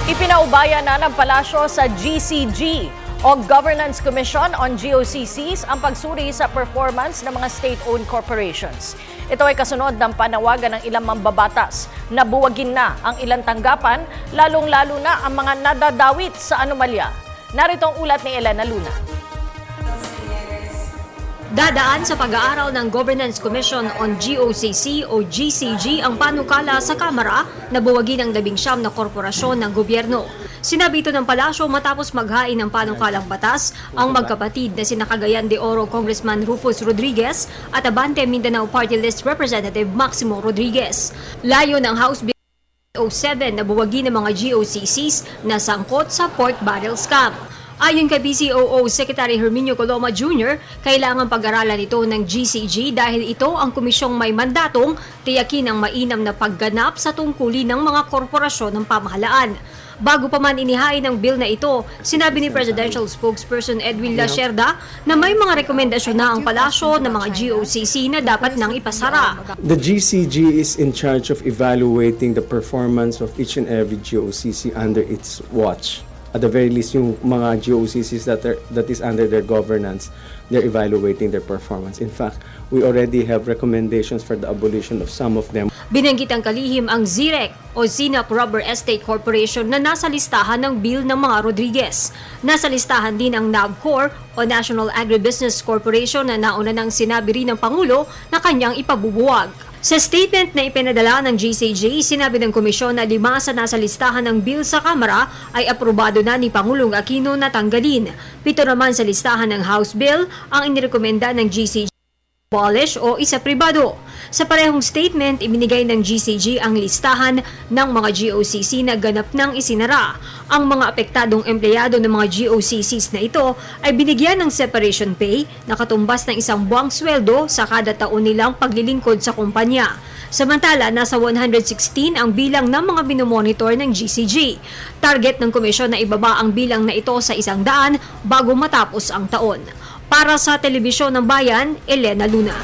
Ipinaubaya na ng palasyo sa GCG o Governance Commission on GOCCs ang pagsuri sa performance ng mga state-owned corporations. Ito ay kasunod ng panawagan ng ilang mambabatas na buwagin na ang ilang tanggapan, lalong-lalo na ang mga nadadawit sa anomalya. Narito ang ulat ni Elena Luna. Dadaan sa pag-aaral ng Governance Commission on GOCC o GCG ang panukala sa Kamara na buwagin ang 19 na korporasyon ng gobyerno. Sinabi ito ng palasyo matapos maghain ng panukalang batas ang magkapatid na sina Cagayan de Oro Congressman Rufus Rodriguez at Abante Mindanao Party List Representative Maximo Rodriguez. Layo ng House Bill 07 na buwagin ng mga GOCCs na sangkot sa pork barrel scam. Ayon kay PCOO Secretary Herminio Coloma Jr., kailangan pag-aralan ito ng GCG dahil ito ang komisyong may mandatong tiyakin ang mainam na pagganap sa tungkulin ng mga korporasyon ng pamahalaan. Bago pa man inihain ang bill na ito, sinabi ni Presidential Spokesperson Edwin Lacerda na may mga rekomendasyon na ang palasyo ng mga GOCC na dapat nang ipasara. The GCG is in charge of evaluating the performance of each and every GOCC under its watch. At the very least, yung mga GOCCs that is under their governance, they're evaluating their performance. In fact, we already have recommendations for the abolition of some of them. Binanggit ang kalihim ang ZIREC o Zinac Rubber Estate Corporation na nasa listahan ng bill ng mga Rodriguez. Nasa listahan din ang NABCOR o National Agribusiness Corporation na nauna nang sinabi rin ng Pangulo na kanyang ipabubuwag. Sa statement na ipinadala ng GCG, sinabi ng komisyon na 5 sa nasa listahan ng bill sa Kamara ay aprobado na ni Pangulong Aquino na tanggalin. 7 naman sa listahan ng House Bill ang inirekomenda ng GCG abolish o isa pribado. Sa parehong statement, ibinigay ng GCG ang listahan ng mga GOCC na ganap ng isinara. Ang mga apektadong empleyado ng mga GOCCs na ito ay binigyan ng separation pay na katumbas ng 1 buwang sweldo sa kada taon nilang paglilingkod sa kumpanya. Samantala, nasa 116 ang bilang ng mga binomonitor ng GCG. Target ng komisyon na ibaba ang bilang na ito sa 100 bago matapos ang taon. Para sa Telebisyon ng Bayan, Elena Luna.